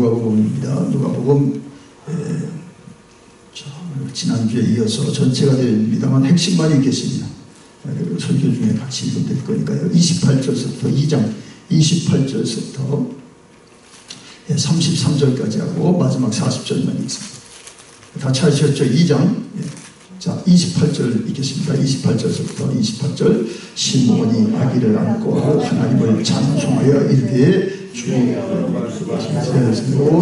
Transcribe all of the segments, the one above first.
누가복음입니다. 누가복음 지난주에 이어서 전체가 됩니다만 핵심만 있겠습니다. 설교 중에 같이 읽으면 될 거니까요. 28절서부터 2장 28절서부터 33절까지 하고 마지막 40절만 읽습니다. 다 찾으셨죠? 2장. 자, 28절 읽겠습니다. 28절서부터 28절. 시므온이 아기를 안고 하나님을 찬송하여 이르되 주의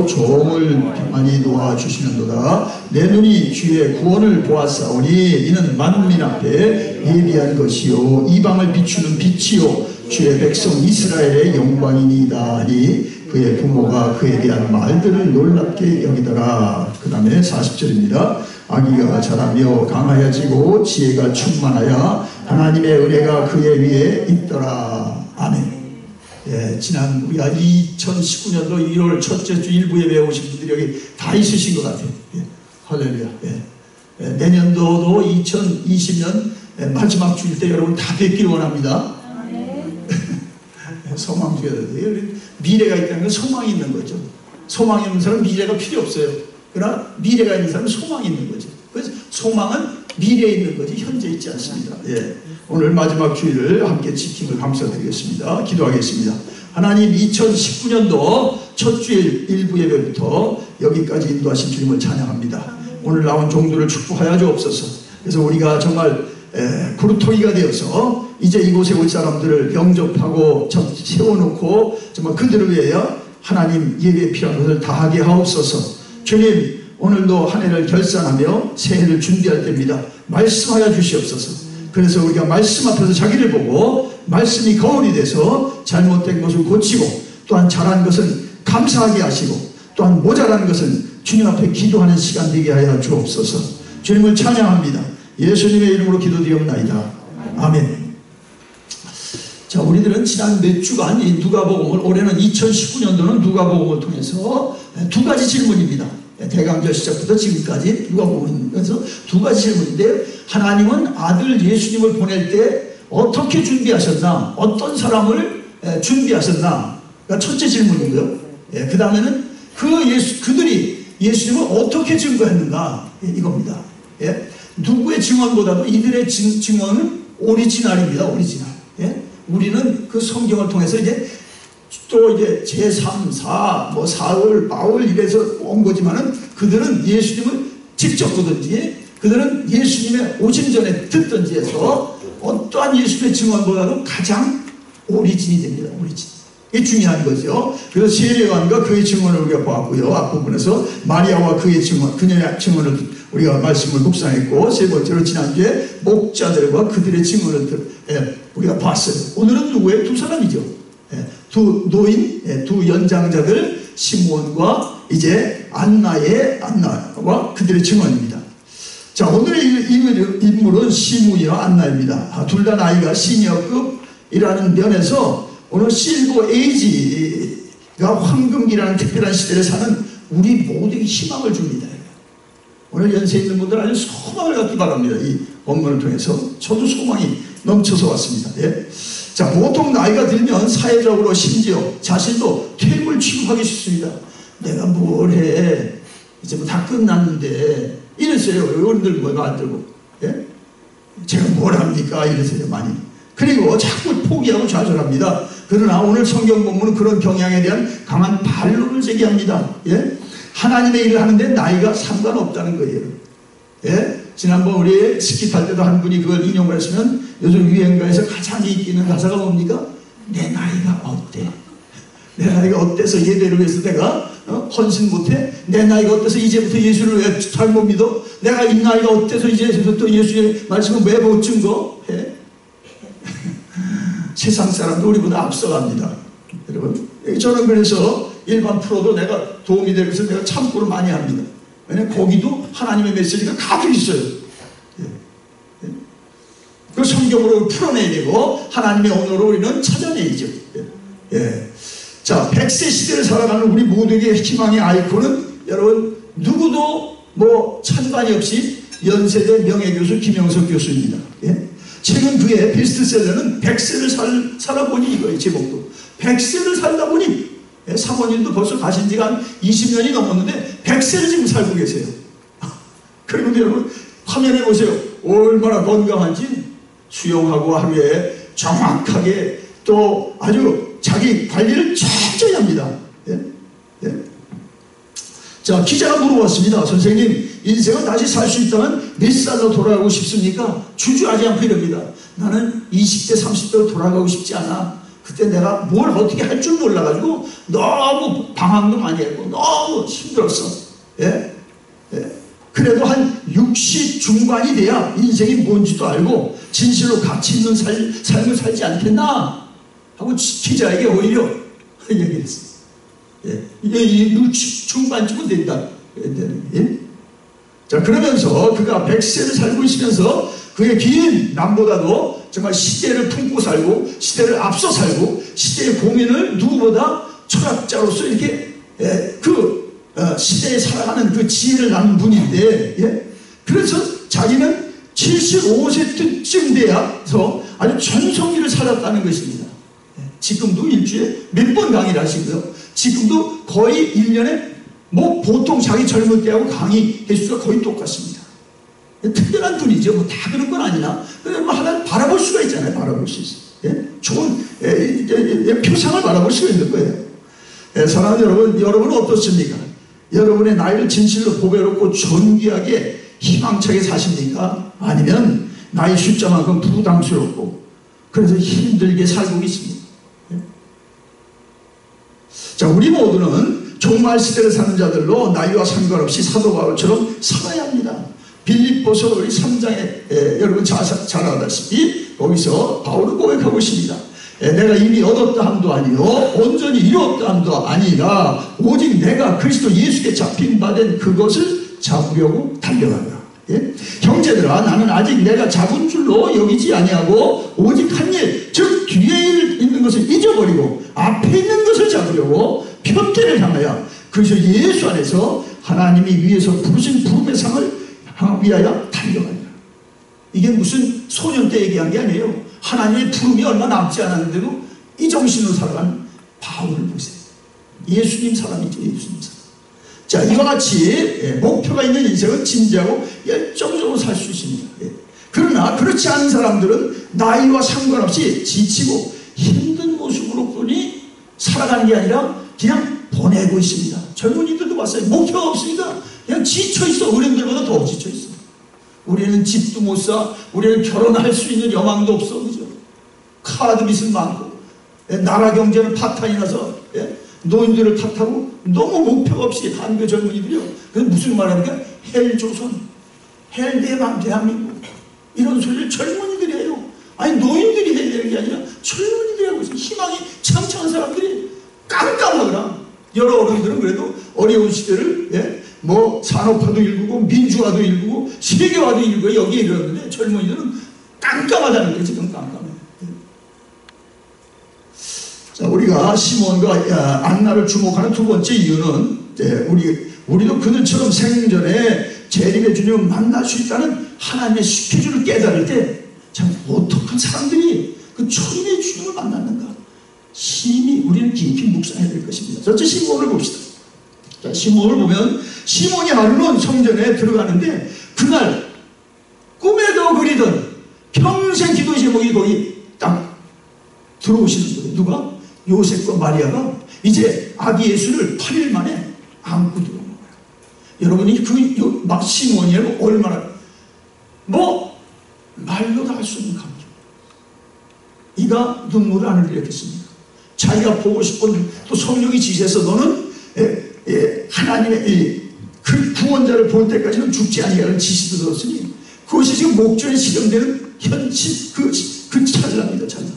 종을 평안히 도와주시는도다. 내 눈이 주의 구원을 보았사오니 이는 만민 앞에 예비한 것이요 이방을 비추는 빛이요 주의 백성 이스라엘의 영광이니이다 하니 그의 부모가 그에 대한 말들을 놀랍게 여기더라. 그 다음에 40절입니다. 아기가 자라며 강하여지고 지혜가 충만하여 하나님의 은혜가 그의 위에 있더라. 아멘. 예, 지난 우리가 2019년도 1월 첫째 주 일부 예배에 오신 분들이 여기 다 있으신 것 같아요. 예, 할렐루야. 예. 내년도도 2020년 마지막 주일 때 여러분 다 뵙길 원합니다. 소망 줘야 돼요. 미래가 있다는 건 소망이 있는 거죠. 소망이 없는 사람은 미래가 필요 없어요. 그러나 미래가 있는 사람은 소망이 있는 거죠. 그래서 소망은 미래에 있는 거지 현재 있지 않습니다. 예. 오늘 마지막 주일을 함께 지킴을 감사드리겠습니다. 기도하겠습니다. 하나님 2019년도 첫 주일 일부 예배부터 여기까지 인도하신 주님을 찬양합니다. 오늘 나온 종들을 축복하여 주옵소서. 그래서 우리가 정말 구루토기가 되어서 이제 이곳에 올 사람들을 영접하고 세워놓고 정말 그들을 위하여 하나님 예배에 필요한 것을 다하게 하옵소서. 주님 오늘도 한 해를 결산하며 새해를 준비할 때입니다. 말씀하여 주시옵소서. 그래서 우리가 말씀 앞에서 자기를 보고 말씀이 거울이 돼서 잘못된 것을 고치고 또한 잘한 것은 감사하게 하시고 또한 모자란 것은 주님 앞에 기도하는 시간 되게 하여 주옵소서. 주님을 찬양합니다. 예수님의 이름으로 기도드리옵나이다. 아멘. 자, 우리들은 지난 몇 주간 이 누가복음을, 올해는 2019년도는 누가복음을 통해서 두 가지 질문입니다. 대강절 시작부터 지금까지 누가복음에서 두 가지 질문인데, 하나님은 아들 예수님을 보낼 때 어떻게 준비하셨나, 어떤 사람을 준비하셨나, 가 첫째 질문이고요. 그 다음에는 그들이 예수님을 어떻게 증거했는가, 이겁니다. 누구의 증언보다도 이들의 증언은 오리지널입니다. 오리지널. 우리는 그 성경을 통해서 또 제3, 4, 사울, 바울 이래서 온 거지만은 그들은 예수님을 직접 보든지 그들은 예수님의 오심 전에 듣든지 해서 어떠한 예수님의 증언보다도 가장 오리진이 됩니다. 오리진. 이게 중요한 거죠. 그래서 세례요한과 그의 증언을 우리가 보았고요. 앞부분에서 마리아와 그의 증언, 그녀의 증언을 우리가 말씀을 묵상했고, 세 번째로 지난주에 목자들과 그들의 증언을 우리가 봤어요. 오늘은 누구예요? 두 사람이죠. 두 노인, 두 연장자들 시므온과 이제 안나와 그들의 증언입니다. 자, 오늘의 인물은 시므이와 안나입니다. 둘 다 나이가 시니어급이라는 면에서 오늘 실버 에이지가 황금기라는 특별한 시대를 사는 우리 모두에게 희망을 줍니다. 오늘 연세 있는 분들 아주 소망을 갖기 바랍니다. 이 본문을 통해서 저도 소망이 넘쳐서 왔습니다. 자, 보통 나이가 들면 사회적으로 심지어 자신도 퇴임을 취급하기 쉽습니다. 내가 뭘 해, 이제 다 끝났는데 이랬어요. 어른들 안 들고. 제가 뭘 합니까? 이랬어요. 많이. 그리고 자꾸 포기하고 좌절합니다. 그러나 오늘 성경 본문은 그런 경향에 대한 강한 반론을 제기합니다. 하나님의 일을 하는데 나이가 상관없다는 거예요. 지난번 우리 스킵할 때도 한 분이 그걸 인용을 했으면 요즘 유행가에서 가장 인기 있는 가사가 뭡니까? 내 나이가 어때? 내 나이가 어때서 예배를 위해서 내가 헌신 못해? 내 나이가 어때서 이제부터 예수를 왜 잘못 믿어? 내가 이 나이가 어때서 이제부터 예수의 말씀을 왜 못 증거해? 세상 사람도 우리보다 앞서갑니다. 여러분, 저는 그래서 일반 프로도 내가 도움이 되기 위해서 내가 참고를 많이 합니다. 왜냐하면 거기도 하나님의 메시지가 가득 있어요. 그 성경으로 풀어내야 되고 하나님의 언어로 우리는 찾아내야죠. 자, 100세 시대를 살아가는 우리 모두에게 희망의 아이콘은 여러분 누구도 찬반이 없이 연세대 명예교수 김영석 교수입니다. 최근 그의 베스트셀러는 100세를 살아보니, 이거예요. 제목도 100세를 살다 보니 사모님도 벌써 가신 지가 한 20년이 넘었는데 100세를 지금 살고 계세요. 그리고 여러분 화면에 보세요. 얼마나 건강한지. 수영하고 하루에 정확하게 또 아주 자기 관리를 철저히 합니다. 예? 예? 자, 기자가 물어봤습니다. 선생님, 인생을 다시 살 수 있다면 몇 살로 돌아가고 싶습니까? 주저하지 않고 이럽니다. 나는 20대, 30대로 돌아가고 싶지 않아. 그때 내가 뭘 어떻게 할 줄 몰라가지고 너무 방황도 많이 했고 너무 힘들었어. 예? 예? 그래도 한 60 중반이 돼야 인생이 뭔지도 알고 진실로 가치 있는 삶을 살지 않겠나 하고 기자에게 오히려 얘기를 했어요. 예, 이게 60 중반쯤은 된다. 예? 자, 그러면서 그가 100세를 살고 있으면서 그의 긴 남보다도 정말 시대를 품고 살고 시대를 앞서 살고 시대의 공인을 누구보다 철학자로서 이렇게 시대에 살아가는 그 지혜를 낳은 분인데, 예? 그래서 자기는 75세쯤 돼야서 아주 전성기를 살았다는 것입니다. 예? 지금도 일주일에 몇 번 강의를 하시고요. 지금도 거의 1년에 뭐 보통 자기 젊을 때하고 강의 횟수가 거의 똑같습니다. 예? 특별한 분이죠. 뭐 다 그런 건 아니나 뭐 하나 바라볼 수가 있잖아요. 바라볼 수 있어요. 예? 좋은 표상을 바라볼 수가 있는 거예요. 예, 사랑하는 여러분은 어떻습니까? 여러분의 나이를 진실로 보배롭고 존귀하게 희망차게 사십니까? 아니면 나이 숫자만큼 부담스럽고 그래서 힘들게 살고 있습니다. 자, 우리 모두는 종말 시대를 사는 자들로 나이와 상관없이 사도 바울처럼 살아야 합니다. 빌립보서 우리 3장에 여러분 잘 알다시피 거기서 바울은 고백하고 있습니다. 내가 이미 얻었다 함도 아니요 온전히 이루었다 함도 아니라 오직 내가 그리스도 예수께 잡힌 바 된 그것을 잡으려고 달려간다. 예? 형제들아, 나는 아직 내가 잡은 줄로 여기지 아니하고 오직 한 일, 즉 뒤에 있는 것을 잊어버리고 앞에 있는 것을 잡으려고 편대를 향하여 그래서 예수 안에서 하나님이 위에서 부르신 부름의 상을 위하여 달려간다. 이게 무슨 소년 때 얘기한 게 아니에요. 하나님의 부름이 얼마 남지 않았는데도 이 정신으로 살아간 바울을 보세요. 예수님 사람이죠. 예수님 사람. 자, 이와 같이 목표가 있는 인생은 진지하고 열정적으로 살 수 있습니다. 그러나 그렇지 않은 사람들은 나이와 상관없이 지치고 힘든 모습으로 뿐이 살아가는 게 아니라 그냥 보내고 있습니다. 젊은이들도 봤어요. 목표가 없으니까 그냥 지쳐있어. 어른들보다 더 지쳐있어. 우리는 집도 못 사. 우리는 결혼할 수 있는 여망도 없어. 그죠? 카드 빚은 많고, 나라 경제는 파탄이 나서, 노인들을 탓하고 너무 목표가 없이 한국 젊은이들이요. 그래서 무슨 말합니까? 헬조선, 대한민국. 이런 소리를 젊은이들이 해요. 아니, 노인들이 해야 되는 게 아니라 젊은이들이 하고 있어요. 희망이 창창한 사람들이 깜깜하거나. 여러 어른들은 그래도 어려운 시대를, 뭐 산업화도 일구고 민주화도 일구고 세계화도 일구고 여기에 이러는데 젊은이들은 깜깜하다는 거예요. 지금 깜깜해요. 자, 우리가 시몬과 안나를 주목하는 두 번째 이유는 우리도 그들처럼 생전에 재림의 주님을 만날 수 있다는 하나님의 스케줄을 깨달을 때 참 어떡한 사람들이 그 초림의 주님을 만났는가 심히 우리는 깊이 묵상해야 될 것입니다. 첫째 시몬을 봅시다. 자, 시몬을 보면 시몬이 하루는 성전에 들어가는데 그날 꿈에도 그리던 평생 기도 제목이 거기 딱 들어오시는 거예요. 누가? 요셉과 마리아가 이제 아기 예수를 8일 만에 안고 들어온 거예요. 여러분이 막 시몬이라고 얼마나 말로 다 할 수 있는 감정. 이가 눈물을 안 흘렸겠습니까? 자기가 보고 싶은 또 성령이 지시해서 너는 하나님의 그 구원자를 볼 때까지는 죽지 아니하는 지시도 들었으니 그것이 지금 목전에 실현되는 현실 그 찰나입니다. 찰나.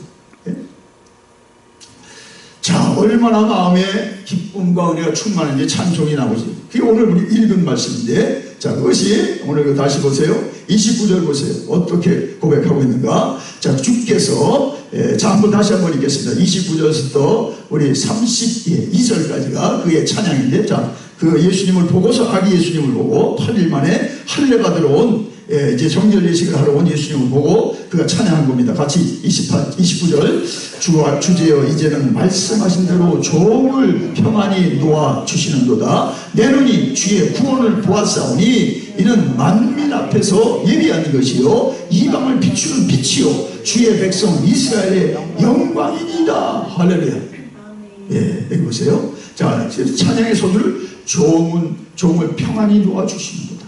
자, 얼마나 마음에 기쁨과 은혜가 충만한지 찬송이 나오지. 그게 오늘 우리 읽은 말씀인데 자, 그것이 오늘 다시 보세요. 29절 보세요. 어떻게 고백하고 있는가? 자, 주께서 자, 한번 다시 한번 읽겠습니다. 29절부터 우리 32절까지가 그의 찬양인데, 자, 그 예수님을 보고서 아기 예수님을 보고 8일 만에 할례 받으러 온 이제 정결 예식을 하러 온 예수님을 보고 그가 찬양한 겁니다. 같이 29절 주제여 이제는 말씀하신 대로 종을 평안히 놓아 주시는도다. 내 눈이 주의 구원을 보았사오니 이는 만민 앞에서 예비한 것이요 이방을 비추는 빛이요 주의 백성 이스라엘의 영광이니이다. 할렐루야. 예, 여기 보세요. 자, 찬양의 소리를 종을 평안히 놓아 주시는도다.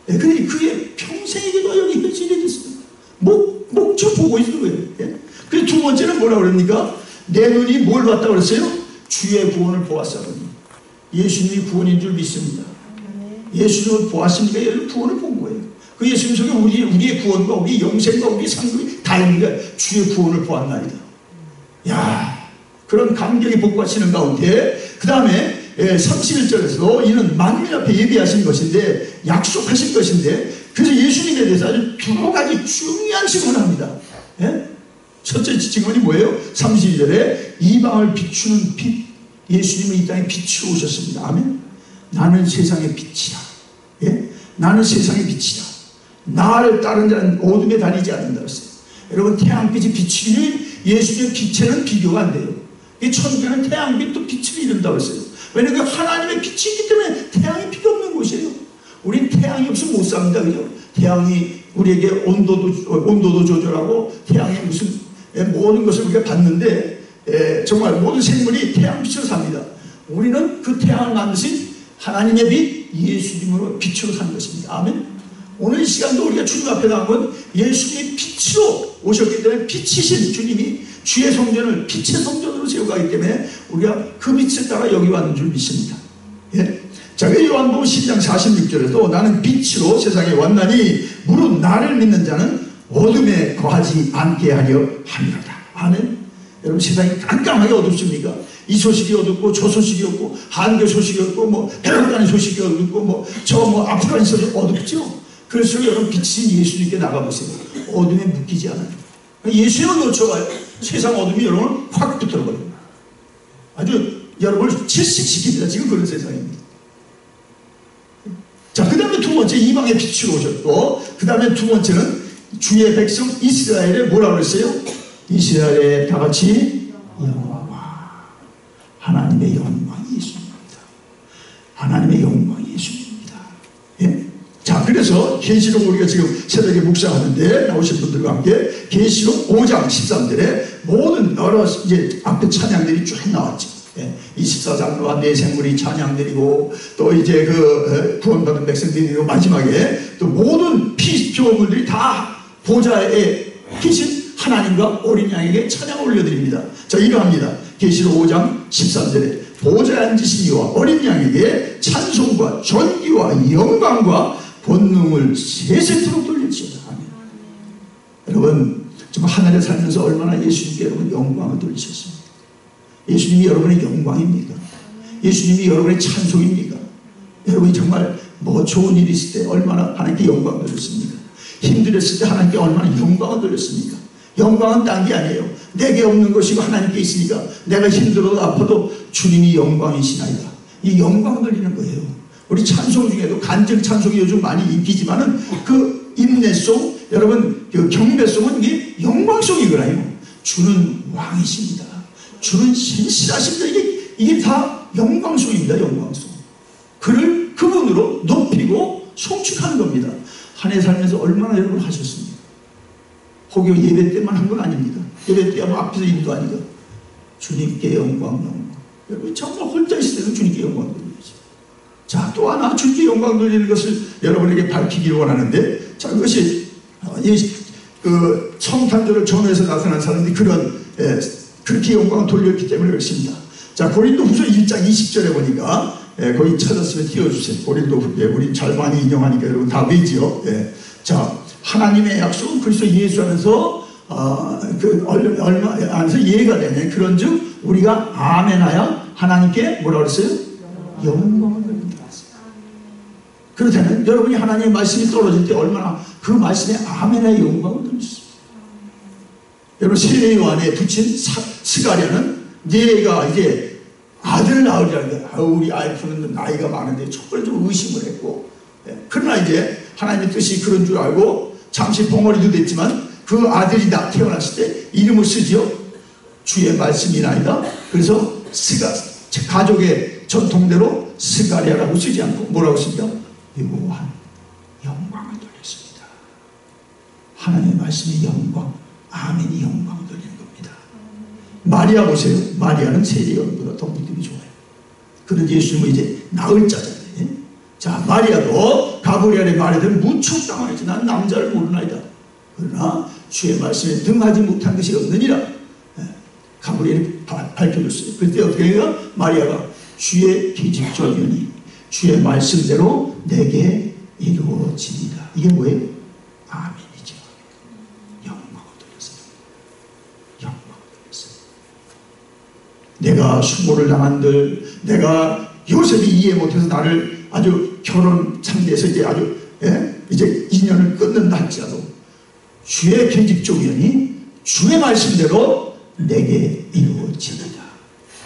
예, 그러니 그의 평생의 기도가 여기 현실이 됐습니다. 목적 보고 있는 거예요. 예? 그래서 두 번째는 뭐라고 그럽니까? 내 눈이 뭘 봤다고 그랬어요? 주의 구원을 보았사오니. 예수님이 구원인 줄 믿습니다. 예수님을 보았으니까 구원을 본 거예요. 그 예수님 속에 우리의 구원과 우리 영생과 우리 상급이 다 있는 거예요. 주의 구원을 보았나이다. 야, 그런 감격이 복받치는 가운데 그 다음에 31절에서 이는 만민 앞에 예비하신 것인데 약속하신 것인데 그래서 예수님에 대해서 아주 두 가지 중요한 증언을 합니다. 예? 첫째 증언이 뭐예요? 32절에 이방을 비추는 빛. 예수님은 이 땅에 빛으로 오셨습니다. 아멘. 나는 세상의 빛이다. 예? 나는 세상의 빛이다. 나를 따른 자는 어둠에 다니지 않는다 그랬어요. 여러분, 태양빛이 비추는 예수님의 빛에는 비교가 안 돼요. 이 천국에는 태양빛도 빛을 이룬다고 했어요. 왜냐하면 하나님의 빛이 있기 때문에 태양이 필요 없는 곳이에요. 우린 태양이 없으면 못 삽니다. 그죠? 태양이 우리에게 온도도 조절하고 태양이 무슨 모든 것을 우리가 받는데 정말 모든 생물이 태양빛으로 삽니다. 우리는 그 태양을 만드신 하나님의 빛, 예수님으로 빛으로 산 것입니다. 아멘. 오늘 이 시간도 우리가 주님 앞에 나온 예수님이 빛으로 오셨기 때문에 빛이신 주님이 주의 성전을 빛의 성전으로 세워가기 때문에 우리가 그 빛을 따라 여기 왔는 줄 믿습니다. 예? 자, 요한복음 12장 46절에도 나는 빛으로 세상에 왔나니 무릇 나를 믿는 자는 어둠에 거하지 않게 하려 함이로다. 아멘. 여러분, 세상이 깜깜하게 어둡습니까? 이 소식이 어둡고 저 소식이 없고 한교 소식이 없고 뭐 베르간의 소식이 어둡고 아프간 소식이 어둡죠. 그래서 여러분, 빛인 예수님께 나가보세요. 어둠에 묶이지 않아요. 예수님을 놓쳐봐요. 세상 어둠이 여러분을 확 붙들어버려요. 아주 여러분을 질식시킵니다. 지금 그런 세상입니다. 자, 그 다음에 두 번째 이방의 빛으로 오셨고, 그 다음에 두 번째는 주의 백성 이스라엘에 뭐라고 그랬어요? 이스라엘에 다 같이 영광. 하나님의 영광이 예수님입니다. 하나님의 영광이 예수님입니다. 예? 자, 그래서 계시록 우리가 지금 새벽에 묵상하는데 나오신 분들과 함께 계시록 5장 13절에 모든 여러 이제 앞에 찬양들이 쭉 나왔죠. 예, 24장로와 네 생물이 찬양드리고 또 이제 그 구원받은 백성들이고 마지막에 또 모든 피조물들이 다 보좌에 계신 하나님과 어린 양에게 찬양을 올려드립니다. 자, 이러합니다. 계시록 5장 13절에 보좌에 앉으신 이와 어린 양에게 찬송과 전기와 영광과 본능을 세세토록 돌릴지어다. 아멘. 여러분, 정말 하늘에 살면서 얼마나 예수님께 여러분 영광을 돌리셨습니까? 예수님이 여러분의 영광입니까? 예수님이 여러분의 찬송입니까? 여러분이 정말 뭐 좋은 일이 있을 때 얼마나 하나님께 영광을 돌렸습니까? 힘들었을 때 하나님께 얼마나 영광을 돌렸습니까? 영광은 딴 게 아니에요. 내게 없는 것이고 하나님께 있으니까 내가 힘들어도 아파도 주님이 영광이시나이다. 이 영광을 돌리는 거예요. 우리 찬송 중에도 간증 찬송이 요즘 많이 인기지만은 그 인내송, 여러분 그 경배송은 이게 영광송이거든요. 주는 왕이십니다. 주는 신실하십니다. 이게 다 영광송입니다. 영광송. 그분으로 높이고 송축하는 겁니다. 한 해 살면서 얼마나 여러분 하셨습니까? 혹여 예배 때만 한 건 아닙니다. 예배 때 앞에서 인도 아니고 주님께 영광. 여러분 정말 혼자 있을 때는 주님께 영광 돌려야죠. 자, 또 하나 주님께 영광 돌리는 것을 여러분에게 밝히기를 원하는데, 자, 그것이 그 성탄절을 전후해서 나타난 사람들이 그렇게 영광을 돌렸기 때문에 그렇습니다. 자, 고린도후서 1장 20절에 보니까 거기 찾았으면 띄워주세요. 고린도 우리 잘 많이 인용하니까 여러분 다 외지요. 자, 하나님의 약속은 그리스도 예수 안에서 얼마 안에서 이해가 되네. 그런즉 우리가 아멘하여 하나님께 뭐라 그랬어요? 영광을 돌립니다. 그렇다면 여러분이 하나님의 말씀이 떨어질 때 얼마나 그 말씀에 아멘의 영광을 돌리셨습니다. 여러분 세례 요한에 붙인 스가랴는 내가 이제 아들을 낳으리라는 거야. 우리 아이프는 나이가 많은데 촛불에 좀 의심을 했고, 그러나 이제 하나님의 뜻이 그런 줄 알고 잠시 벙어리도 됐지만 그 아들이 태어났을 때 이름을 쓰지요. 주의 말씀이나이다. 그래서 가족의 전통대로 스가랴라고 쓰지 않고 뭐라고 씁니까? 여호와 영광을 돌렸습니다. 하나님의 말씀의 영광, 아멘이 영광을 돌리는 겁니다. 마리아 보세요. 마리아는 세례 요한보다 더 믿음이 좋아요. 그런 예수님은 이제 나을 자잖아요. 자, 마리아도 가브리엘의 말에 대해 무척 당황했지. 난 남자를 모르나이다. 그러나 주의 말씀에 등하지 못한 것이 없느니라 가브리엘이 밝혀줬어요. 그때 어떻게 해요? 마리아가 주의 기직전이니 주의 말씀대로 내게 이루어지리라. 이게 뭐예요? 아멘이죠. 영광을 돌렸어요. 영광을 돌렸어요. 내가 수모를 당한들, 내가 요셉이 이해 못해서 나를 아주 결혼 상대에서 이제 아주 이제 인연을 끊는다 할지라도 주의 계집종이니 주의 말씀대로 내게 이루어지리라.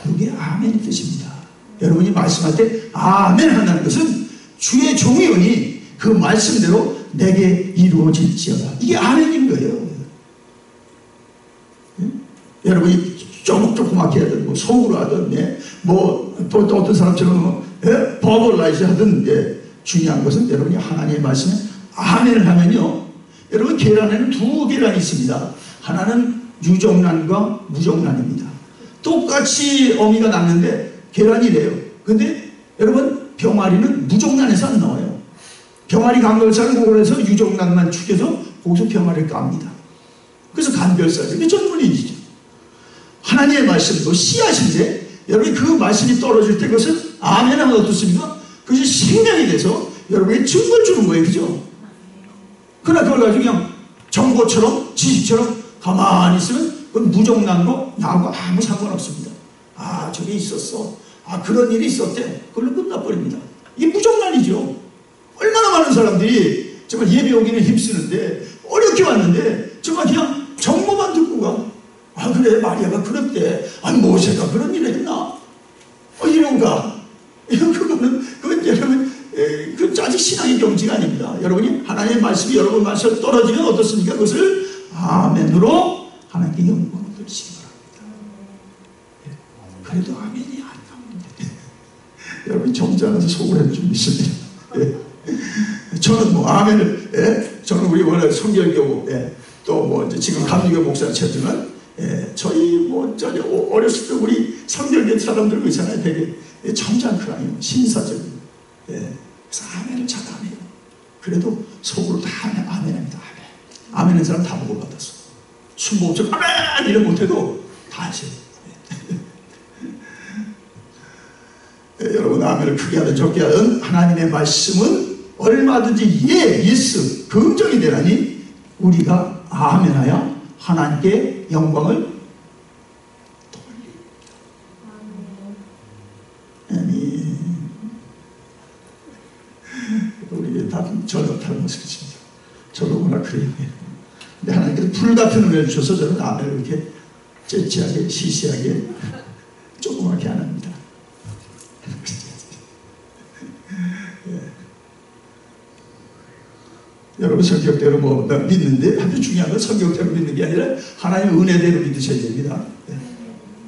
그게 아멘의 뜻입니다. 여러분이 말씀할 때 아멘 한다는 것은 주의 종이오니 그 말씀대로 내게 이루어질지어다. 이게 아멘인 거예요. 여러분이 조그맣게 하든 뭐 속으로 하든 또 어떤 사람처럼 버벌라이즈 하든 중요한 것은 여러분이 하나님의 말씀에 아멘을 하면요, 여러분 계란에는 두 계란이 있습니다. 하나는 유정란과 무정란입니다. 똑같이 어미가 낳는데 계란이래요. 근데 여러분 병아리는 무정란에서 안 나와요. 병아리 간별사를 고려해서 유정란만 축여서 거기서 병아리를 깝니다. 그래서 간별사죠. 이게 전문이죠. 하나님의 말씀도 씨앗인데 여러분이 그 말씀이 떨어질 때 그것은 아멘 하면 어떻습니까? 그것이 생명이 돼서 여러분에게 증거를 주는 거예요. 그죠? 그러나 그걸 가지고 그냥 정보처럼 지식처럼 가만히 있으면 그건 무정란으로 나하고 아무 상관없습니다. 아, 저게 있었어. 아, 그런 일이 있었대. 그걸로 끝나버립니다. 이게 무정란이죠. 얼마나 많은 사람들이 정말 예배 오기는 힘쓰는데 어렵게 왔는데 정말 그냥 정보만 듣고 가. 아, 그래, 마리아가 그랬대. 아니, 모세가 그런 일을 했나? 이런가? 그건 여러분, 그 아직 신앙의 경지가 아닙니다. 여러분이 하나님의 말씀이 여러분 말씀에 떨어지면 어떻습니까? 그것을 아멘으로 하나님께 영광을 돌리시기 바랍니다. 그래도 아멘이 안 나오는데 여러분이 정지 않아서 속을 해줄 줄 믿습니다. 저는 뭐 아멘을, 저는 우리 원래 성결교구, 또 뭐 이제 지금 감리교 목사를 찾지만, 저희 뭐 저기 어렸을 때 우리 성결교 사람들 있잖아요. 되게 점잖거든요. 신사적인. 그래서 아멘을 잘 안 해요. 그래도 속으로 다 아멘합니다. 아멘. 아멘한 사람 다 보고받았어. 순복음처럼 아멘 이런 못해도 다 하세요. 여러분 아멘을 크게 하든 적게 하든 하나님의 말씀은 얼마든지 예스 긍정이 되라니 우리가 아멘하여 하나님께 영광을 돌립니다. 아멘. 우리 다 저도 다른 모습이십니다. 저도 워낙 그래요. 근데 하나님께서 불같은 은혜를 주셔서 저는 아멘을 이렇게 째째하게 시시하게 조그맣게 안 합니다. 여러분 성격대로 뭐 믿는데 아주 중요한 건 성격대로 믿는 게 아니라 하나님의 은혜대로 믿으셔야 됩니다.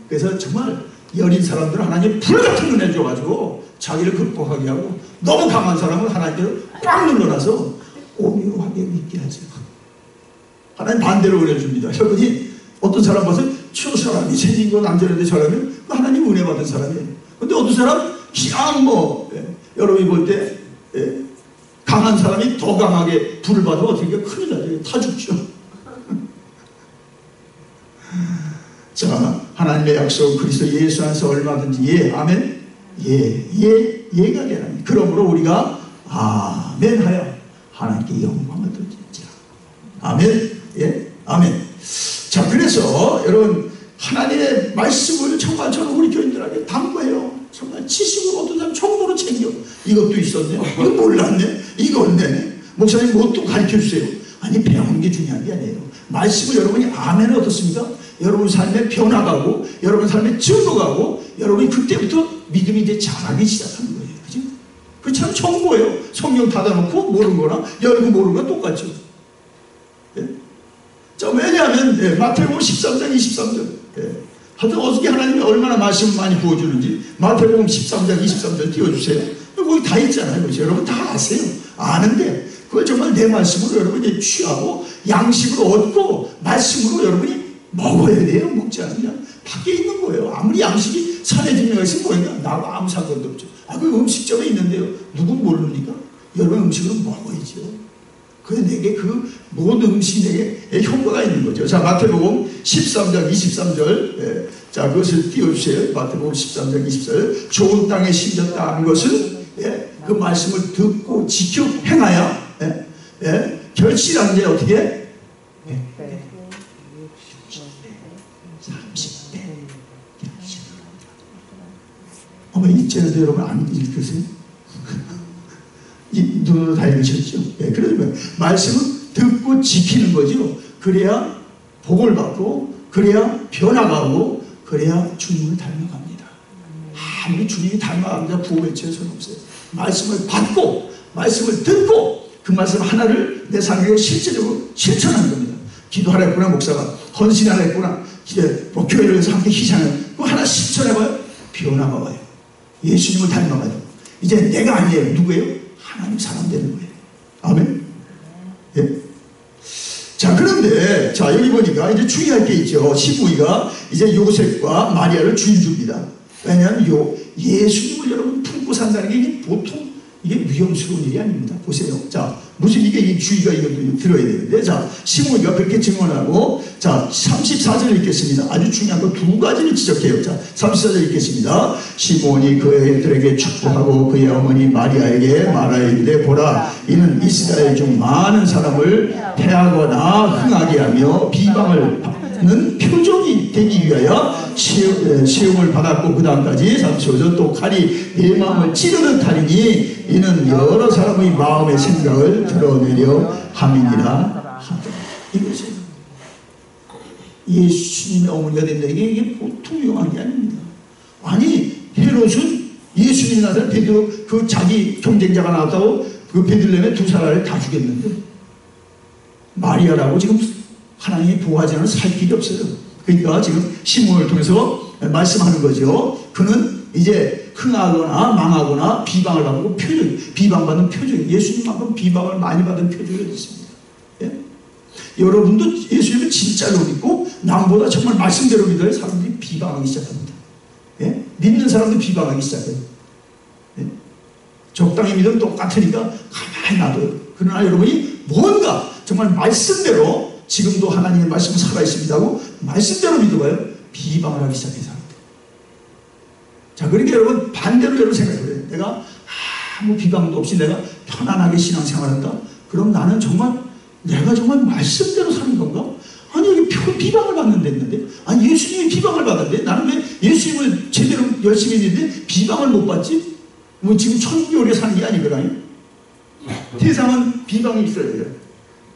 그래서 정말 여린 사람들은 하나님 불같은 은혜 줘가지고 자기를 극복하게 하고 너무 강한 사람은 하나님께서 꽉 눌러놔서 오묘하게 믿게 하죠. 하나님 반대로 은혜 줍니다. 여러분이 어떤 사람 봐서 저 사람이 생긴 건 안전한데 저라면 하나님 은혜 받은 사람이에요. 근데 어떤 사람 그냥 뭐 여러분이 볼 때 강한 사람이 더 강하게 불을 받으면 어떻게 큰일 나죠. 타 죽죠. 자, 하나님의 약속 그리스도 예수 안에서 얼마든지 아멘. 예가 되나니 그러므로 우리가 아멘하여 하나님께 영광을 돌릴지라. 아멘. 아멘. 자, 그래서 여러분 하나님의 말씀을 정말 저는 우리 교인들에게 당부해요. 정말 지식으로 어떤 사람 정보로 챙겨 이것도 있었네. 이거 몰랐네. 이건데 목사님 뭐 또 가르쳐 주세요. 아니 배우는 게 중요한 게 아니에요. 말씀을 여러분이 아멘은 어떻습니까? 여러분 삶에 변화가고 여러분 삶에 증거가고 여러분이 그때부터 믿음이 이제 자라기 시작하는 거예요. 그죠? 그 참 좋은 거예요. 성경 닫아놓고 모르는 거나 열고 모르는 건 똑같죠. 예? 자, 왜냐하면 마태복음 13장 23절 하여튼 어떻게 하나님이 얼마나 말씀을 많이 부어주는지 마태복음 13장 23절 띄워주세요. 거기 다 있잖아요. 그렇죠? 여러분 다 아세요. 아는데 그걸 정말 내 말씀으로 여러분이 취하고 양식으로 얻고 말씀으로 여러분이 먹어야 돼요. 먹지 않으면 밖에 있는 거예요. 아무리 양식이 산에 증명가 있으면 뭐예요? 나하고 아무 상관도 없죠. 그 음식점에 있는데요. 누군 모릅니까? 여러분 음식으로 먹어야죠. 그래 내게 그 모든 음식이 내게 효과가 있는 거죠. 자, 마태복음 13장 23절 자, 그것을 띄워주세요. 마태복음 13장 24절 좋은 땅에 심졌다 하는 것은 그 말씀을 듣고 지켜 행하여 결실한 데 어떻게 30배 어머 이제도 여러분 안 읽으세요? 이 눈으로 다 읽으셨죠? 그러면 말씀은 듣고 지키는 거죠. 그래야 복을 받고 그래야 변화가고 그래야 주님을 닮아갑니다. 아무리 주님이 닮아갑니다. 부활체에서는 없어요. 말씀을 받고 말씀을 듣고 그 말씀 하나를 내 삶에 실제적으로 실천하는 겁니다. 기도하라 했구나 목사가 헌신하라 했구나 뭐 교회를 위해서 함께 희생하는 그거 하나 실천해봐요. 변화가 와요. 예수님을 닮아가요. 이제 내가 아니에요. 누구예요? 하나님 사람 되는 거예요. 아멘. 예? 자, 그런데 자 여기 보니까 이제 주의할 게 있죠. 15위가 이제 요셉과 마리아를 주인 줍니다. 왜냐하면 예수님을 여러분 품고 산다는 게 보통 이게 위험스러운 일이 아닙니다. 보세요. 자, 무슨 이게 주의가 이것도 들어야 되는데, 자, 15위가 그렇게 증언하고, 자, 34절 읽겠습니다. 아주 중요한 거 두 가지를 지적해요. 자, 34절 읽겠습니다. 시몬이 그 애들에게 축복하고 그의 어머니 마리아에게 말하이르되 보라, 이는 이스라엘 중 많은 사람을 패하거나 흥하게 하며 비방을 는 표적이 되기 위하여 시험을 받았고 그 다음까지 35절 또 칼이 내 마음을 찌르는 칼이니 이는 여러 사람의 마음의 생각을 드러내려 함이니라. 이것이 예수님의 어머니가 된다는 게 이게 보통 위험한 게 아닙니다. 아니 헤롯은 예수님이 나서 베드로 그 자기 경쟁자가 나왔다고 그 베들레헴에 두 사람을 다 죽였는데 마리아라고 지금 하나님이 보호하지 않은 살 길이 없어요. 그러니까 지금 시몬을 통해서 말씀하는 거죠. 그는 이제 흥하거나 망하거나 비방을 받고 비방받는 표적, 예수님만큼 비방을 많이 받은 표적이 됐습니다. 예? 여러분도 예수님을 진짜로 믿고 남보다 정말 말씀대로 믿어야 사람들이 비방하기 시작합니다. 예? 믿는 사람도 비방하기 시작해요. 예? 적당히 믿으면 똑같으니까 가만히 놔둬요. 그러나 여러분이 뭔가 정말 말씀대로 지금도 하나님의 말씀은 살아있습니다 하고 말씀대로 믿어봐요. 비방을 하기 시작해요. 사람들. 자, 그러니까 여러분 반대로 여러분 생각해요. 내가 아무 비방도 없이 내가 편안하게 신앙생활한다. 그럼 나는 정말 내가 정말 말씀대로 사는 건가? 아니 여기 비방을 받는데 했는데 아니 예수님이 비방을 받았는데 나는 왜 예수님을 제대로 열심히 했는데 비방을 못 받지? 뭐 지금 천국이 오래 사는 게 아니거든요. 세상은 비방이 있어야 돼요.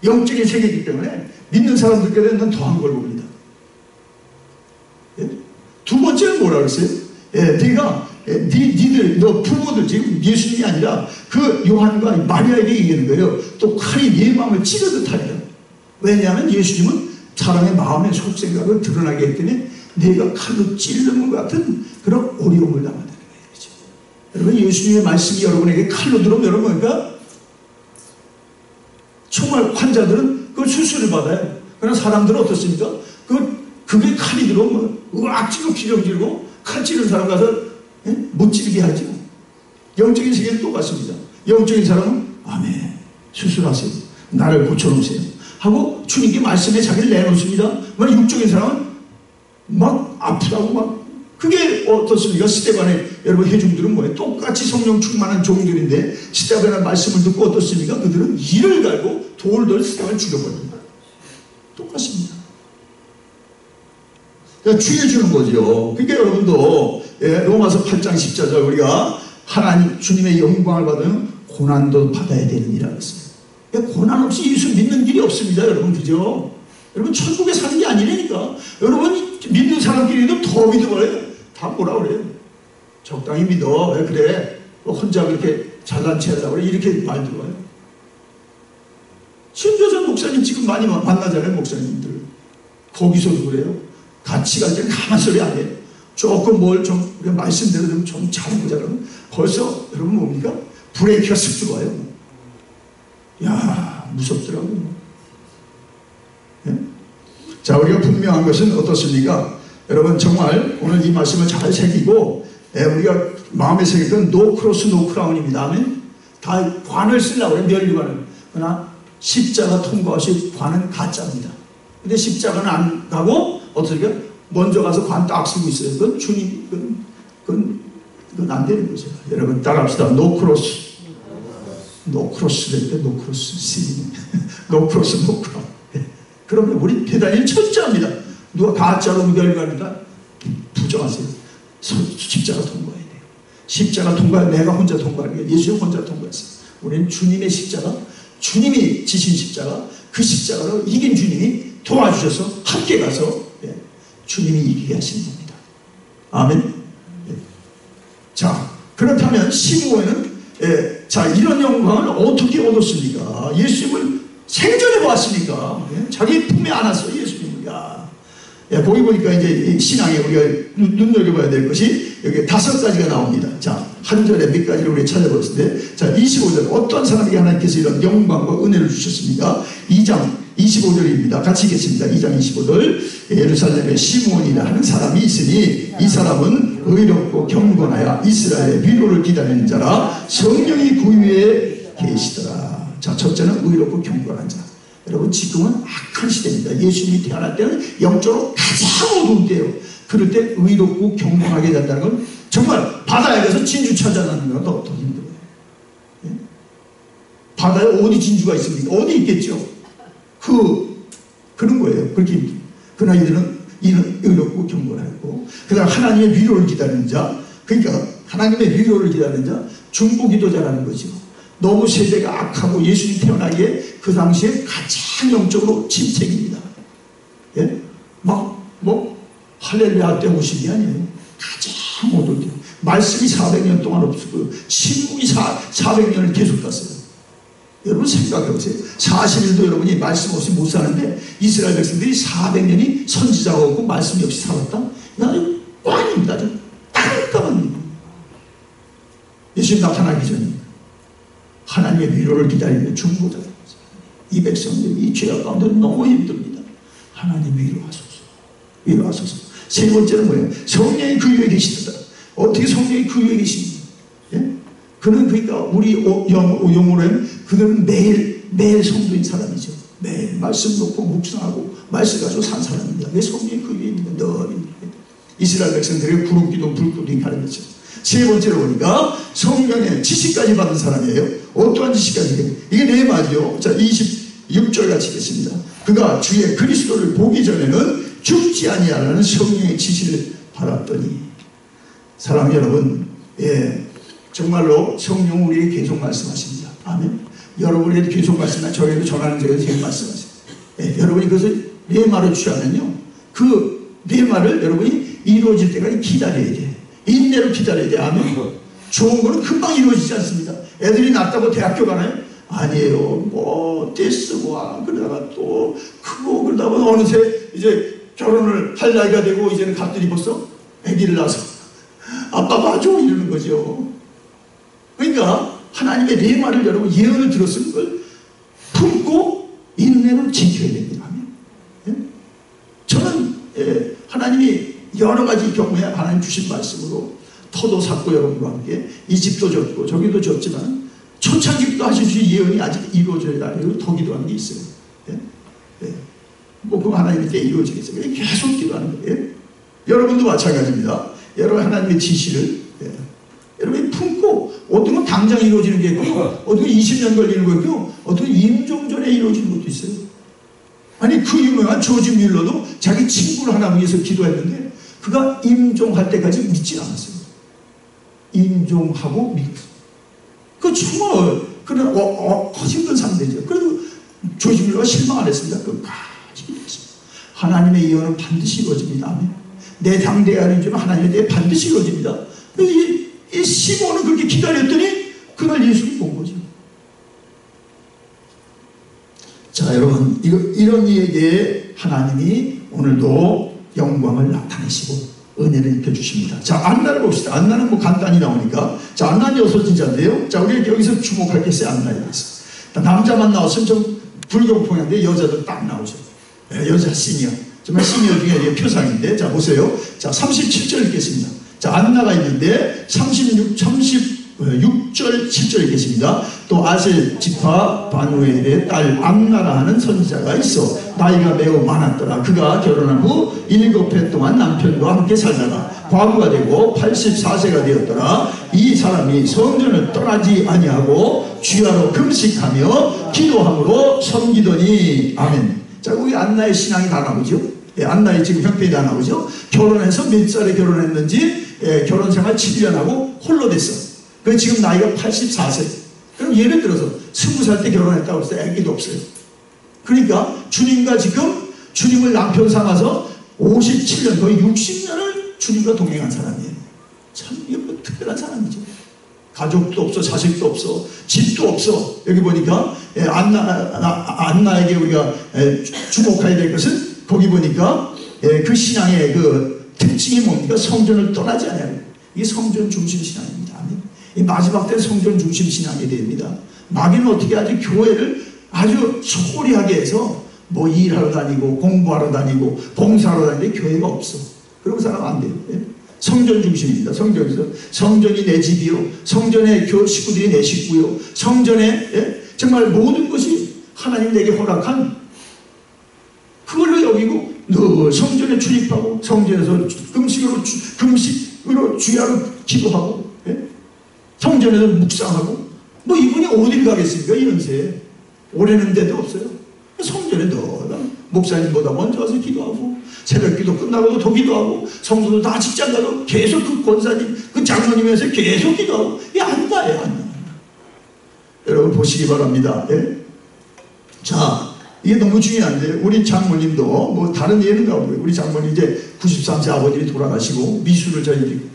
영적인 세계이기 때문에 믿는 사람들께는 더한 걸 봅니다. 예? 두 번째는 뭐라 그랬어요? 네가 니들 너 부모들 지금 예수님이 아니라 그 요한과 마리아에게 얘기하는 거예요. 또 칼이 네 마음을 찌르듯 하리라. 왜냐하면 예수님은 사람의 마음의 속생각을 드러나게 했기 때문에 내가 칼로 찌르는 것 같은 그런 어려움을 당한다는 거예요. 그렇죠? 여러분 예수님의 말씀이 여러분에게 칼로 들어오면 여러분 그러니까 정말 환자들은 그 수술을 받아요. 그러나 사람들은 어떻습니까? 그게 칼이 들어오면 으악 찌르고 기름 지르고 칼 찌르는 사람 가서 못 찌르게 하죠. 영적인 세계는 똑같습니다. 영적인 사람은 아멘 수술하세요. 나를 고쳐놓으세요. 하고 주님께 말씀에 자기를 내놓습니다. 육적인 사람은 막 아프다고 막 그게 어떻습니까? 스데반의 여러분 회중들은 뭐예요? 똑같이 성령 충만한 종들인데 스데반의 말씀을 듣고 어떻습니까? 그들은 이를 갈고 돌을 스데반을 죽여버립니다. 똑같습니다. 그러니까 주의해 주는 거죠. 그러니까 여러분도 로마서 8장 10절 우리가 하나님 주님의 영광을 받으면 고난도 받아야 되는 이라고 했어요. 고난 없이 예수 믿는 길이 없습니다, 여러분. 그죠? 여러분 천국에 사는 게 아니라니까. 여러분 믿는 사람끼리도 더 믿어버려요. 다 뭐라 그래요? 적당히 믿어. 왜 그래? 혼자 그렇게 잘난 체 하려고 그래? 이렇게 말 들어요. 심지어 목사님 지금 많이 만나잖아요, 목사님들. 거기서도 그래요. 같이 갈 때는 가만 소리 안 해요. 조금 뭘 좀 말씀대로 좀 잘해보자 그러면 벌써 여러분 뭡니까? 브레이크가 쓱 들어와요. 야, 무섭더라고요. 예? 자, 우리가 분명한 것은 어떻습니까? 여러분 정말 오늘 이 말씀을 잘 새기고 우리가 마음에 새길 건 노 크로스 노 크라운입니다. 아멘? 다 관을 쓰려고 해요. 면류관을. 그러나 십자가 통과 없이 관은 가짜입니다. 근데 십자가는 안 가고 어떻게 먼저 가서 관 딱 쓰고 있어요. 그건 주님, 그건 안 되는 거죠. 여러분 따라합시다. 노 크로스. 노 크로스, 노 크로스, 노 크로스, 노 크라운. 그러면 우리 대단히 철저합니다. 누가 가짜로 멸관이다 부정하세요. 십자가 통과해야 돼요. 십자가 통과, 내가 혼자 통과하는 게 예수님 혼자 통과했어요. 우리는 주님의 십자가, 주님이 지신 십자가, 그 십자가로 이긴 주님이 도와주셔서 함께 가서 주님이 이기게 하시는 겁니다. 아멘. 자, 그렇다면 시므온은 자, 이런 영광을 어떻게 얻었습니까? 예수님을 생전에 보았으니까 자기 품에 안았어요, 예수님을. 거기 보니까 이제 신앙에 우리가 눈여겨봐야 될 것이 여기 5가지가 나옵니다. 자, 한 절에 몇 가지를 우리가 찾아봤을 때, 자, 25절. 어떤 사람에게 하나님께서 이런 영광과 은혜를 주셨습니까? 2장 25절입니다. 같이 읽겠습니다. 2장 25절. 예루살렘에 시므온이라 하는 사람이 있으니 이 사람은 의롭고 경건하여 이스라엘의 위로를 기다리는 자라 성령이 그 위에 계시더라. 자, 첫째는 의롭고 경건한 자. 여러분 지금은 악한 시대입니다. 예수님이 태어날 때는 영적으로 가장 어두운 때예요. 그럴 때 의롭고 경건하게 된다는 건 정말 바다에 가서 진주 찾아내는 것보다 더 힘들어요. 예? 바다에 어디 진주가 있습니까? 어디 있겠죠? 그런 거예요. 그렇게 힘들어요. 그러나 이는 의롭고 경건하고, 그 다음 하나님의 위로를 기다리는 자. 그러니까 하나님의 위로를 기다리는 자, 중보기도자라는 거죠. 너무 세대가 악하고 예수님 태어나기에 그 당시에 가장 영적으로 침체입니다. 예? 할렐루야 때 오신 게 아니에요. 가장 어두울 때. 말씀이 400년 동안 없었고, 신국이 400년을 계속 갔어요. 여러분 생각해보세요. 40일도 여러분이 말씀 없이 못 사는데, 이스라엘 백성들이 400년이 선지자가 없고 말씀이 없이 살았다? 나는 꽝입니다. 깜깜한 예수님 나타나기 전에. 하나님의 위로를 기다리는 중보자들. 이 백성들이 이 죄악 가운데 너무 힘듭니다. 하나님 위로하소서. 위로하소서. 세 번째는 뭐예요? 성령이 그 위에 계시다. 어떻게 성령이 그 위에 계십니까? 예? 그는 그러니까 우리 용어로는 그는 매일 성도인 사람이죠. 매일 말씀 놓고 묵상하고 말씀 가지고 산 사람입니다. 왜 성령이 그 위에 있는 늘 이스라엘 백성들의 구름기둥 불기둥 하는 거죠. 세 번째로 보니까 성령의 지식까지 받은 사람이에요. 어떠한 지식까지? 이게 레마죠. 자, 26절 같이 읽겠습니다. 그가 주의 그리스도를 보기 전에는 죽지 아니하라는 성령의 지시를 받았더니. 사랑 여러분, 정말로 성령 우리에게 계속 말씀하십니다. 아멘. 여러분에게 계속 말씀하시면 저에게도 전하는 제가 계속 말씀하세요. 여러분이 그것을 레마로 취하면요, 그 레마를 여러분이 이루어질 때까지 기다려야 돼. 인내로 기다려야 돼. 아멘. 좋은 거는 금방 이루어지지 않습니다. 애들이 낳았다고 대학교 가나요? 아니에요. 떼쓰고 그러다가 또 크고 그러다가 어느새 이제 결혼을 할 나이가 되고 이제는 갑들이 벌써 아기를 낳아서 아빠 봐줘 이러는 거죠. 그러니까 하나님의 레마를 여러분 예언을 들었으면 그걸 품고 인내로 지켜야 됩니다. 아멘. 저는 하나님이 여러 가지 경우에 하나님 주신 말씀으로 터도 샀고 여러분과 함께 이 집도 졌고 저기도 졌지만 초창기부터 하신 예언이 아직 이루어져야 하고 더 기도하는 게 있어요. 그 하나님의 때 이루어지겠어요. 계속 기도하는 거예요. 여러분도 마찬가지입니다. 여러분 하나님의 지시를 여러분이 품고 어떤 건 당장 이루어지는 게 있고 어떤 건 20년 걸리는 거 있고 어떤 건 임종전에 이루어지는 것도 있어요. 아니 그 유명한 조지 뮬러도 자기 친구를 하나 위해서 기도했는데 그가 임종할 때까지 믿지 않았어요. 임종하고 믿고. 그 정말 그런 힘든 상대죠. 그래도 조지밀러가 실망 안 했습니다. 끝까지 믿었습니다. 하나님의 예언은 반드시 이루어집니다. 아멘. 내 당대에 아니지만 하나님의 대해 반드시 이루어집니다. 이 시몬은 그렇게 기다렸더니 그날 예수를 본 거죠. 자, 여러분, 이런 이에게 하나님이 오늘도 영광을 나타내시고 은혜를 입혀주십니다. 자, 안나를 봅시다. 안나는 뭐 간단히 나오니까. 자, 안나는 여섯인자인데요. 자, 우리 여기서 주목할 게 있어요. 안나에 대해서. 남자만 나왔으면 좀 불공평한데 여자도 딱 나오죠. 여자 시니어. 정말 시니어 중에 표상인데. 자, 보세요. 자, 37절 읽겠습니다. 자, 안나가 있는데 36절 7절 읽겠습니다. 또 아셀 지파 바누엘의 딸 암나라 하는 선지자가 있어 나이가 매우 많았더라. 그가 결혼한 후 7해 동안 남편과 함께 살다가 과부가 되고 84세가 되었더라. 이 사람이 성전을 떠나지 아니하고 주야로 금식하며 기도함으로 섬기더니. 아멘. 자, 우리 안나의 신앙이 다 나오죠. 안나의 지금 형편이 다 나오죠. 결혼해서 몇 살에 결혼했는지 결혼 생활 7년 하고 홀로 됐어. 그 지금 나이가 84세. 그럼 예를 들어서 20살 때 결혼했다고 해서 애기도 없어요. 그러니까 주님과 지금 주님을 남편 삼아서 57년 거의 60년을 주님과 동행한 사람이에요. 참 이게 뭐 특별한 사람이죠. 가족도 없어, 자식도 없어, 집도 없어. 여기 보니까 안나에게 우리가 주목해야 될 것은 거기 보니까 그 신앙의 그 특징이 뭡니까? 성전을 떠나지 않아요. 이게 성전 중심 신앙입니다. 이 마지막 때는 성전 중심 신앙이 됩니다. 마귀는 어떻게 하죠? 교회를 아주 소홀히 하게 해서 뭐 일하러 다니고 공부하러 다니고 봉사하러 다니는데 교회가 없어. 그런 사람 안 돼요. 성전 중심입니다. 성전에서 성전이 내 집이요, 성전의 식구들이 내 식구요, 성전에 정말 모든 것이 하나님 내게 허락한 그걸로 여기고 늘 성전에 출입하고 성전에서 금식으로 주야로 기도하고 성전에서 묵상하고 뭐 이분이 어딜 가겠습니까? 이 연세에 오래는 데도 없어요. 성전에 늘 목사님보다 먼저 와서 기도하고 새벽 기도 끝나고도 더 기도하고 성도도 다 직장 가도 계속 그 권사님 그 장로님에서 계속 기도하고 이 안나예요. 안나. 여러분 보시기 바랍니다. 자, 이게 너무 중요한데 우리 장모님도 뭐 다른 예는가 보고요. 우리 장모님 이제 93세 아버님이 돌아가시고 미술을 저희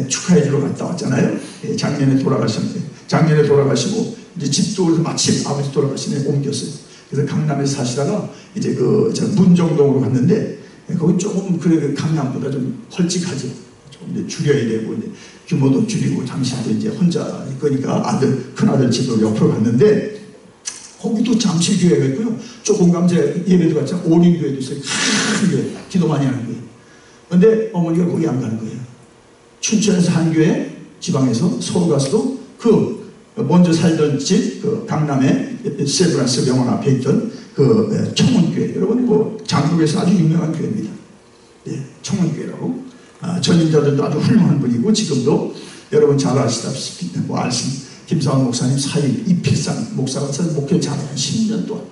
축하해 주러 갔다 왔잖아요. 작년에 돌아가셨는데 작년에 돌아가시고 이제 집도 그래서 마침 아버지 돌아가시네 옮겼어요. 그래서 강남에 사시다가 이제 그 문정동으로 갔는데 거기 조금 그래 강남보다 좀 헐찍하죠. 조금 이제 줄여야 되고 이제 규모도 줄이고 당신도 이제 혼자 그러니까 큰 아들 집으로 옆으로 갔는데 거기도 잠실교회가 있고요. 조금 감제 예배도 갔잖아요. 오륜교회도 있어요. 큰 교회 기도 많이 하는 교회. 그런데 어머니가 거기 안 가는 거예요. 춘천에서 한 교회 지방에서 서울 가서도 그 먼저 살던 집 그 강남에 세브란스 병원 앞에 있던 그 청원교회 여러분 뭐 장국에서 아주 유명한 교회입니다. 청원교회라고 전임자들도 아주 훌륭한 분이고 지금도 여러분 잘 아시다시피 뭐 김사원 목사님 사일 이필상 목사가 목회 잘한 10년 동안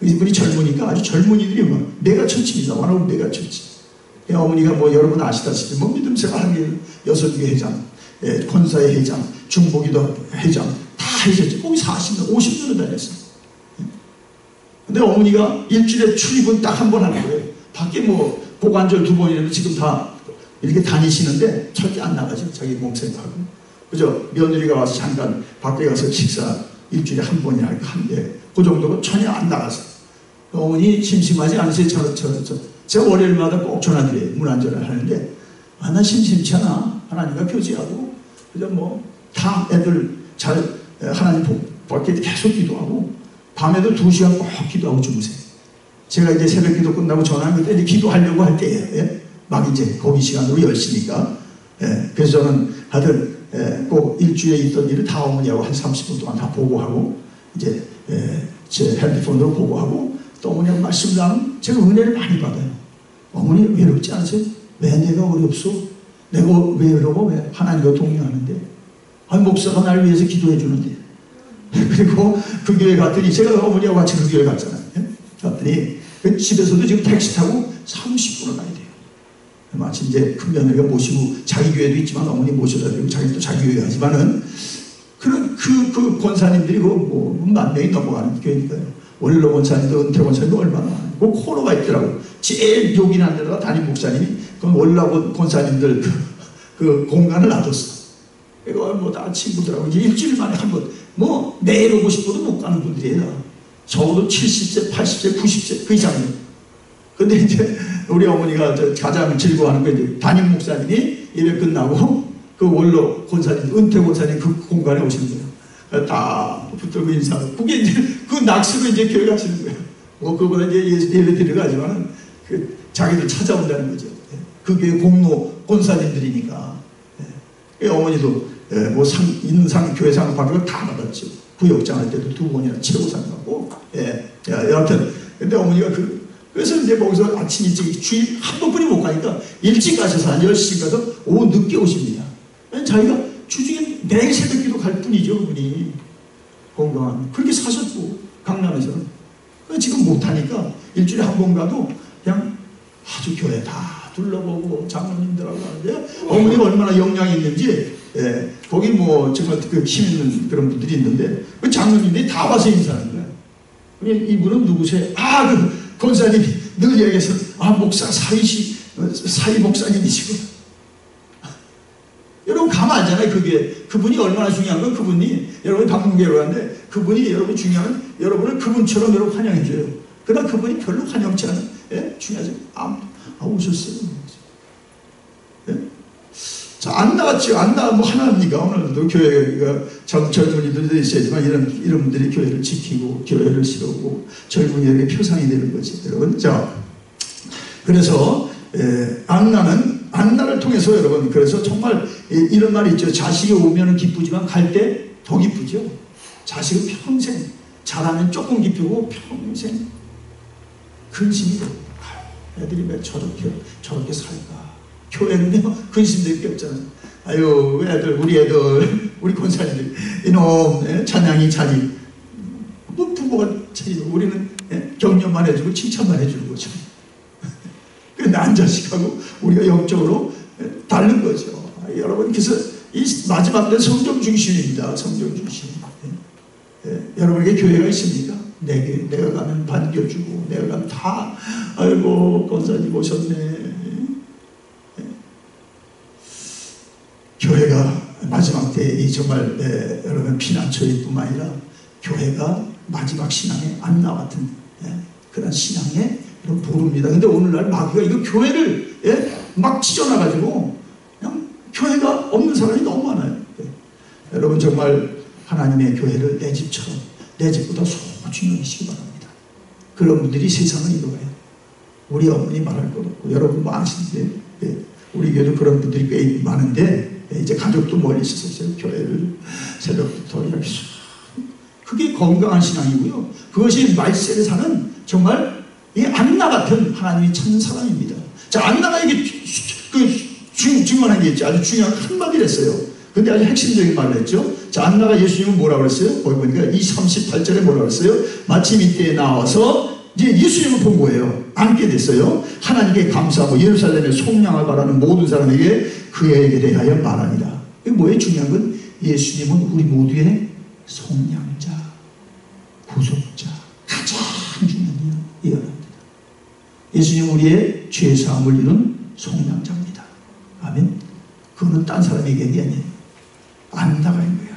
이분이 젊으니까 아주 젊은이들이 뭐 메가처치입니다. 완전 메가처치. 어머니가 뭐 여러분 아시다시피 뭐 믿음 생활하는 여섯개 회장, 권사의 회장, 중보기도 회장 다 하셨죠. 거기 40년, 50년을 다녔어요. 근데 어머니가 일주일에 출입은 딱 한 번 하는 거예요. 밖에 뭐 고관절 2번이라도 지금 다 이렇게 다니시는데 절대 안 나가죠. 자기 몸 생각하고. 그죠? 며느리가 와서 잠깐 밖에 가서 식사 일주일에 한 번이나 하는데 그 정도로 전혀 안 나가서 어머니 심심하지 않으세요? 제가 월요일마다 꼭 전화드려요. 문안전화를 하는데 나 심심치 않아. 하나님과 교제하고 그죠? 뭐 다 애들 잘 하나님 밖에 계속 기도하고 밤에도 2시간 꼭 기도하고 주무세요. 제가 이제 새벽 기도 끝나고 전화하면 이제 기도하려고 할 때예요. 막 이제 거기 시간으로 10시니까. 그래서 저는 하여튼 꼭 일주일에 있던 일을 다 어머니하고 한 30분 동안 다 보고하고 이제 제 핸드폰으로 보고하고 또 어머니하고 말씀 나누면 제가 은혜를 많이 받아요. 어머니 외롭지 않으세요? 왜 내가 어렵소? 내가 왜 외로워? 왜 하나님과 동행하는데? 아니 목사가 날 위해서 기도해 주는데. 그리고 그 교회 갔더니 제가 어머니하고 같이 그 교회 갔잖아요. 갔더니 그 집에서도 지금 택시 타고 30분을 가야 돼요. 마치 이제 큰 며느리가 모시고 자기 교회도 있지만 어머니 모셔다 드리고 자기도 자기 교회 하지만은 그런 그 권사님들이 뭐 만 명이 넘어가는 교회니까요. 원로 권사님도 은퇴 권사님도 얼마나 많아요. 그 코너가 있더라고. 제일 욕이 난 데다가 담임 목사님이 그 원로 권사님들 그 공간을 놔뒀어. 이거 뭐 다 친구들하고 이제 일주일 만에 한 번 뭐 매일 오고 싶어도 못 가는 분들이에요. 적어도 70세, 80세, 90세 그 이상이에요. 근데 이제 우리 어머니가 가장 즐거워하는 거 이제 담임 목사님이 예배 끝나고 그 원로 권사님, 은퇴 권사님 그 공간에 오시는 거예요. 다 붙들고 인사하고 그게 이제 그 낙수로 이제 교회 가시는 거예요. 뭐 그거보다 이제 예배 들어가지만 그 자기들 찾아온다는 거죠. 그 교회 공로 권사님들이니까. 어머니도 뭐 있는 상 교회상 받은 거 다 받았죠. 부역장 할 때도 2번이나 최고상 받고. 여하튼 근데 어머니가 그래서 이제 거기서 아침 일찍 주일 한 번뿐이 못 가니까 일찍 가셔서 한 10시 가서 오후 늦게 오십니다. 자기가 주중에 매일 새벽기도 갈 뿐이죠. 그분이 건강한 그렇게 사셨고 강남에서는 지금 못하니까 일주일에 한 번 가도 그냥 아주 교회 다 둘러보고 장로님들하고 하는데 어머니가 얼마나 역량이 있는지 거기 뭐 정말 그 힘 있는 그런 분들이 있는데 그 장로님들이 다 와서 인사하는 거예요. 이분은 누구세요? 그 권사님이 늘 얘기해서 목사 사위 목사님이시고 여러분 가만 알잖아요. 그분이 얼마나 중요한 건 그분이 여러분이 방문교회로 가는데 그분이 여러분 중요한 여러분을 그분처럼 여러분 환영해줘요. 그러나 그분이 별로 환영치 않은 중요하죠. 오셨어요. 자, 안 나갔죠. 안 나가 뭐 하나입니까? 오늘도 교회가 젊은이들도 있어야지만 이런 분들이 교회를 지키고 교회를 세우고 젊은이에게 표상이 되는 거지, 여러분. 자, 그래서 안나를 통해서 여러분 그래서 정말 이런 말이 있죠. 자식이 오면은 기쁘지만 갈 때 더 기쁘죠. 자식은 평생 자라면 조금 기쁘고 평생 근심이 되고 애들이 왜 저렇게 살까? 교회는요 근심될 게 없잖아요. 아유 우리 권사님들 이놈 찬양이 자리 뭐 부모가 차리고 우리는 격려만 해주고 칭찬만 해주는 거죠. 그런데 안 자식하고 우리가 영적으로 다른 거죠. 여러분 그래서 이 마지막 때 성경 중심입니다. 성경 중심. 여러분에게 교회가 있습니까? 내가 가면 반겨주고 내가 가면 다 아이고 권사님 오셨네. 교회가 마지막 때 정말 여러분 피난처일 뿐만 아니라 교회가 마지막 신앙의 안나 같은 그런 신앙의 보루입니다. 근데 오늘날 마귀가 이거 교회를 막 찢어놔가지고 그냥 교회가 없는 사람이 너무 많아요. 여러분 정말 하나님의 교회를 내 집처럼 내 집보다 소중히 여기시기 바랍니다. 그런 분들이 세상을 이루어요. 우리 어머니 말할 것 없고 여러분 뭐 아시는데 우리 교회도 그런 분들이 꽤 많은데 이제 가족도 멀리 있어서 교회를 새벽부터 이렇게 그게 건강한 신앙이고요. 그것이 말세를 사는 정말 이 안나 같은 하나님이 찾는 사람입니다. 자, 안나가 이게 중요한 게 있죠. 아주 중요한 한마디를 했어요. 근데 아주 핵심적인 말을 했죠. 자, 안나가 예수님은 뭐라고 그랬어요? 거기 보니까 이 38절에 뭐라고 그랬어요? 마침 이때에 나와서 이제 예수님을 본 거예요. 앉게 됐어요. 하나님께 감사하고 예루살렘에 속량을 바라는 모든 사람에게 그에게 대하여 말하니라. 이게 뭐예요? 중요한 건 예수님은 우리 모두의 속량자, 구속자, 가장 중요한 예언입니다. 예수님은 우리의 죄사함을 이룬 속량자입니다. 아멘. 그거는 딴 사람에게 얘기 아니에요. 안나가 있는 거예요.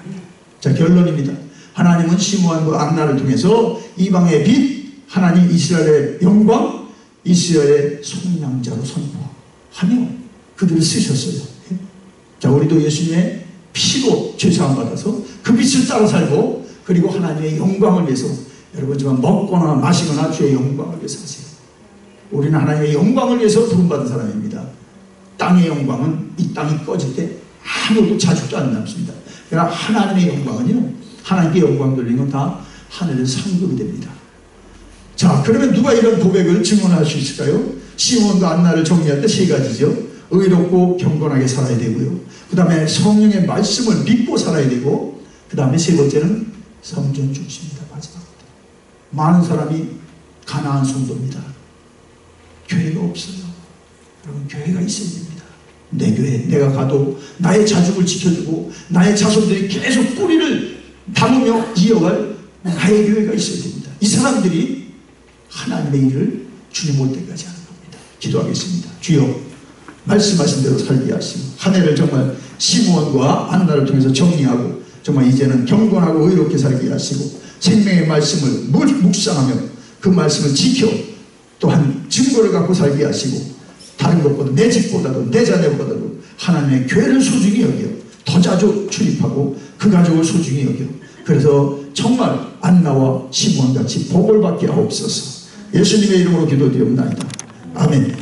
자, 결론입니다. 하나님은 시므온과 안나를 통해서 이방의 빛, 하나님 이스라엘의 영광, 이스라엘의 속량자로 선포하며 그들을 쓰셨어요. 자, 우리도 예수님의 피로 죄사함 받아서 그 빛을 따라 살고 그리고 하나님의 영광을 위해서 여러분 정말 먹거나 마시거나 주의 영광을 위해서 하세요. 우리는 하나님의 영광을 위해서 부름받은 사람입니다. 땅의 영광은 이 땅이 꺼질 때 아무도 자식도 안 남습니다. 그러나 하나님의 영광은요, 하나님께 영광 돌리는 건 다 하늘에서 상급이 됩니다. 자, 그러면 누가 이런 고백을 증언할 수 있을까요? 시므온과 안나를 정리할 때 세 가지죠. 의롭고 경건하게 살아야 되고요. 그 다음에 성령의 말씀을 믿고 살아야 되고, 그 다음에 세 번째는 성전 중심입니다. 마지막으로 많은 사람이 가나안 성도입니다. 교회가 없어요. 여러분, 교회가 있어야 됩니다. 내 교회, 내가 가도 나의 자축을 지켜주고 나의 자손들이 계속 뿌리를 담으며 이어갈 나의 교회가 있어야 됩니다. 이 사람들이 하나님의 일을 주님 올 때까지 하는 겁니다. 기도하겠습니다. 주여, 말씀하신 대로 살게 하시고 한 해를 정말 시므온과 안나를 통해서 정리하고 정말 이제는 경건하고 의롭게 살게 하시고 생명의 말씀을 묵상하며 그 말씀을 지켜 또한 증거를 갖고 살게 하시고 다른 것보다 내 집보다도 내 자녀보다도 하나님의 교회를 소중히 여겨 더 자주 출입하고 그 가족을 소중히 여겨 그래서 정말 안나와 시므온같이 복을 받게 하옵소서. 예수님의 이름으로 기도드리옵나이다. 아멘.